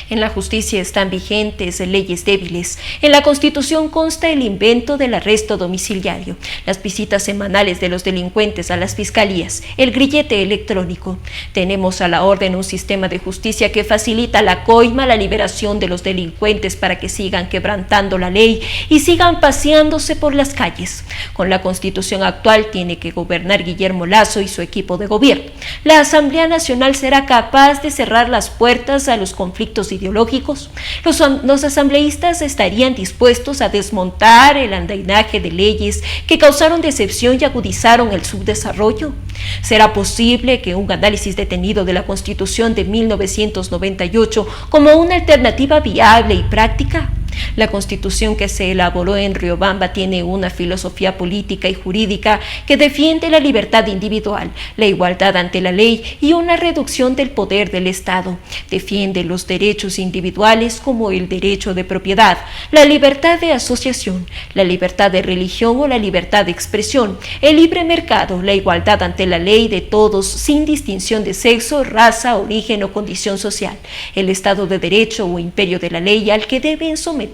En la justicia están vigentes leyes débiles. En la Constitución consta el invento del arresto domiciliario, las visitas semanales de los delincuentes a las fiscalías, el grillete electrónico. Tenemos a la orden un sistema de justicia que facilita la coima, la liberación de los delincuentes para que sigan quebrantando la ley y sigan paseándose por las calles. Con la Constitución actual tiene que gobernar Guillermo Lasso y su equipo de gobierno. La Asamblea Nacional será capaz de cerrar las puertas a los conflictos ideológicos. Los asambleístas estarían dispuestos a desmontar el andainaje de leyes que causaron decepción y agudizaron el subdesarrollo. ¿Será posible que un análisis detenido de la Constitución de 1998 como una alternativa viable y práctica? La Constitución que se elaboró en Riobamba tiene una filosofía política y jurídica que defiende la libertad individual, la igualdad ante la ley y una reducción del poder del Estado. Defiende los derechos individuales como el derecho de propiedad, la libertad de asociación, la libertad de religión o la libertad de expresión, el libre mercado, la igualdad ante la ley de todos sin distinción de sexo, raza, origen o condición social, el Estado de Derecho o imperio de la ley al que deben someterse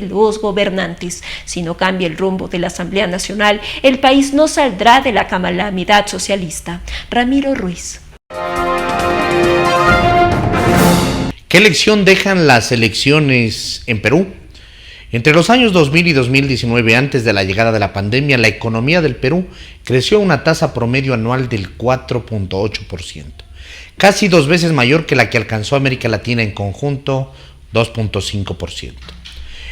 los gobernantes. Si no cambia el rumbo de la Asamblea Nacional, el país no saldrá de la calamidad socialista. Ramiro Ruiz. ¿Qué lección dejan las elecciones en Perú? Entre los años 2000 y 2019, antes de la llegada de la pandemia, la economía del Perú creció a una tasa promedio anual del 4.8%, casi 2 veces mayor que la que alcanzó América Latina en conjunto, 2.5%.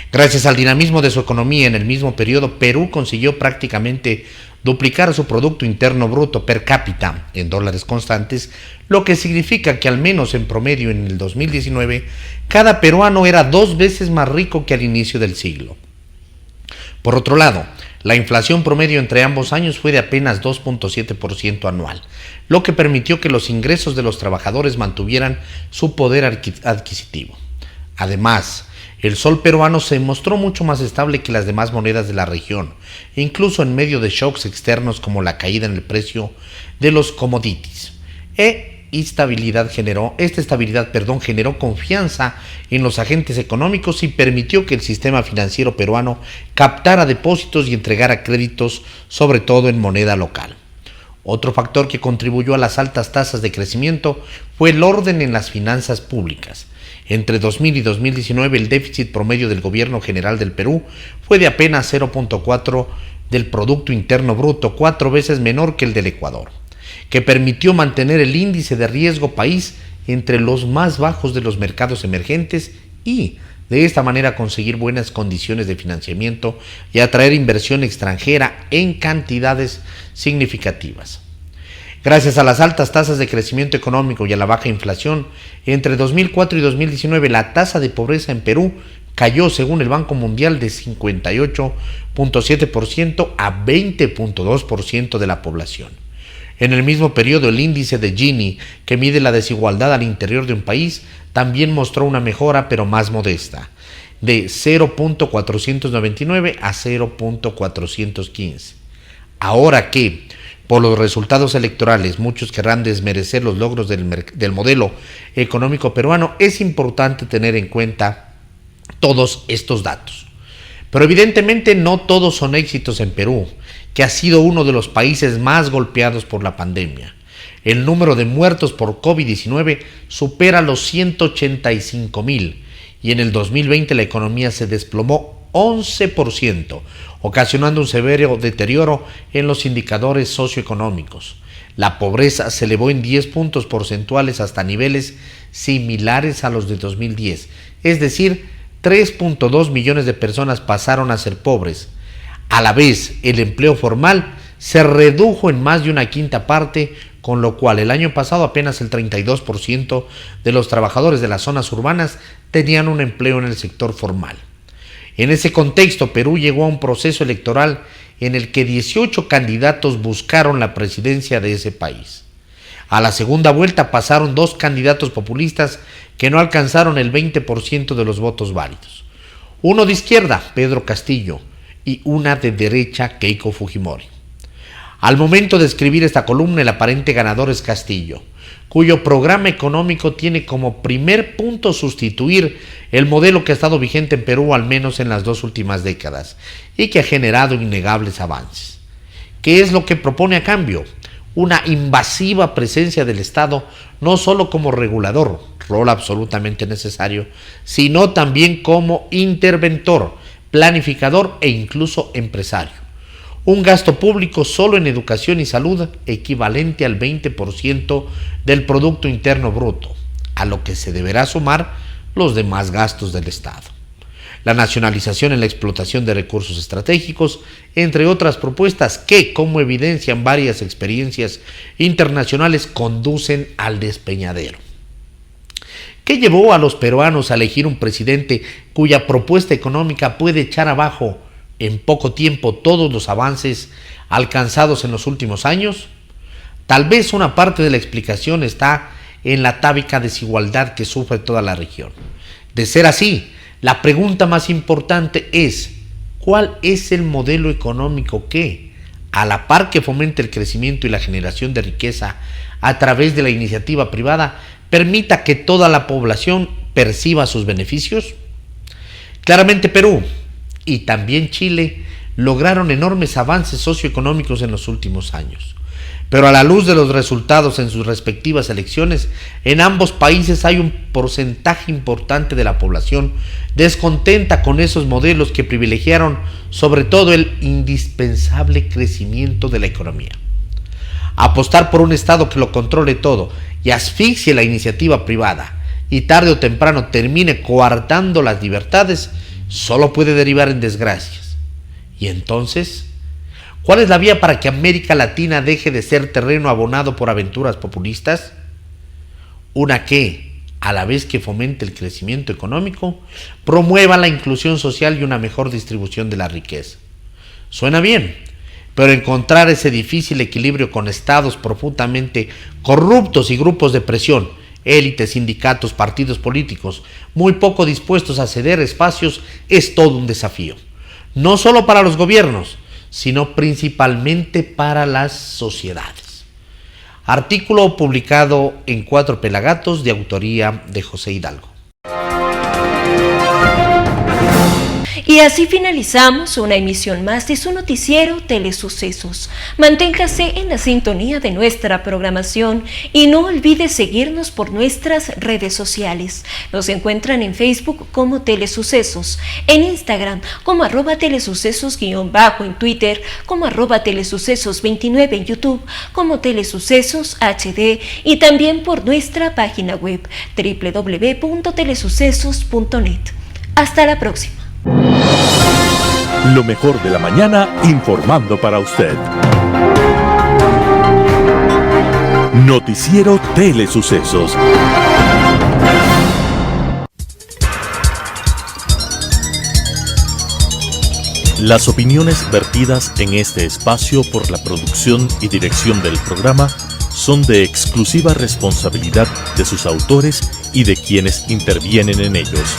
Gracias al dinamismo de su economía en el mismo periodo, Perú consiguió prácticamente duplicar su Producto Interno Bruto per cápita en dólares constantes, lo que significa que al menos en promedio en el 2019, cada peruano era 2 veces más rico que al inicio del siglo. Por otro lado, la inflación promedio entre ambos años fue de apenas 2.7% anual, lo que permitió que los ingresos de los trabajadores mantuvieran su poder adquisitivo. Además, el sol peruano se mostró mucho más estable que las demás monedas de la región, incluso en medio de shocks externos como la caída en el precio de los commodities. Esta estabilidad generó confianza en los agentes económicos y permitió que el sistema financiero peruano captara depósitos y entregara créditos, sobre todo en moneda local. Otro factor que contribuyó a las altas tasas de crecimiento fue el orden en las finanzas públicas. Entre 2000 y 2019, el déficit promedio del gobierno general del Perú fue de apenas 0.4 del Producto Interno Bruto, 4 veces menor que el del Ecuador, que permitió mantener el índice de riesgo país entre los más bajos de los mercados emergentes y, de esta manera, conseguir buenas condiciones de financiamiento y atraer inversión extranjera en cantidades significativas. Gracias a las altas tasas de crecimiento económico y a la baja inflación, entre 2004 y 2019 la tasa de pobreza en Perú cayó, según el Banco Mundial, de 58.7% a 20.2% de la población. En el mismo periodo, el índice de Gini, que mide la desigualdad al interior de un país, también mostró una mejora, pero más modesta, de 0.499 a 0.415. Ahora que, por los resultados electorales, muchos querrán desmerecer los logros del modelo económico peruano, es importante tener en cuenta todos estos datos. Pero evidentemente no todos son éxitos en Perú, que ha sido uno de los países más golpeados por la pandemia. El número de muertos por COVID-19 supera los 185,000 y en el 2020 la economía se desplomó 11%, ocasionando un severo deterioro en los indicadores socioeconómicos. La pobreza se elevó en 10 puntos porcentuales hasta niveles similares a los de 2010, es decir, 3.2 millones de personas pasaron a ser pobres. A la vez, el empleo formal se redujo en más de una quinta parte, con lo cual el año pasado apenas el 32% de los trabajadores de las zonas urbanas tenían un empleo en el sector formal. En ese contexto, Perú llegó a un proceso electoral en el que 18 candidatos buscaron la presidencia de ese país. A la segunda vuelta pasaron 2 candidatos populistas que no alcanzaron el 20% de los votos válidos. Uno de izquierda, Pedro Castillo, y una de derecha, Keiko Fujimori. Al momento de escribir esta columna, el aparente ganador es Castillo, cuyo programa económico tiene como primer punto sustituir el modelo que ha estado vigente en Perú al menos en las 2 últimas décadas y que ha generado innegables avances. ¿Qué es lo que propone a cambio? Una invasiva presencia del Estado, no solo como regulador, rol absolutamente necesario, sino también como interventor, planificador e incluso empresario. Un gasto público solo en educación y salud equivalente al 20% del Producto Interno Bruto, a lo que se deberá sumar los demás gastos del Estado. La nacionalización en la explotación de recursos estratégicos, entre otras propuestas que, como evidencian varias experiencias internacionales, conducen al despeñadero. ¿Qué llevó a los peruanos a elegir un presidente cuya propuesta económica puede echar abajo en poco tiempo todos los avances alcanzados en los últimos años? Tal vez una parte de la explicación está en la atávica desigualdad que sufre toda la región. De ser así, la pregunta más importante es: ¿cuál es el modelo económico que, a la par que fomente el crecimiento y la generación de riqueza a través de la iniciativa privada, permita que toda la población perciba sus beneficios? Claramente Perú y también Chile lograron enormes avances socioeconómicos en los últimos años. Pero a la luz de los resultados en sus respectivas elecciones, en ambos países hay un porcentaje importante de la población descontenta con esos modelos que privilegiaron sobre todo el indispensable crecimiento de la economía. Apostar por un Estado que lo controle todo y asfixie la iniciativa privada y tarde o temprano termine coartando las libertades solo puede derivar en desgracias. Y entonces, ¿cuál es la vía para que América Latina deje de ser terreno abonado por aventuras populistas? Una que, a la vez que fomente el crecimiento económico, promueva la inclusión social y una mejor distribución de la riqueza. Suena bien, pero encontrar ese difícil equilibrio con estados profundamente corruptos y grupos de presión, élites, sindicatos, partidos políticos, muy poco dispuestos a ceder espacios, es todo un desafío. No solo para los gobiernos, sino principalmente para las sociedades. Artículo publicado en 4 Pelagatos de autoría de José Hidalgo. Y así finalizamos una emisión más de su noticiero Telesucesos. Manténgase en la sintonía de nuestra programación y no olvide seguirnos por nuestras redes sociales. Nos encuentran en Facebook como Telesucesos, en Instagram como @telesucesos_ en Twitter como @telesucesos29, en YouTube como Telesucesos HD y también por nuestra página web www.telesucesos.net. Hasta la próxima. Lo mejor de la mañana informando para usted. Noticiero Telesucesos. Las opiniones vertidas en este espacio por la producción y dirección del programa son de exclusiva responsabilidad de sus autores y de quienes intervienen en ellos.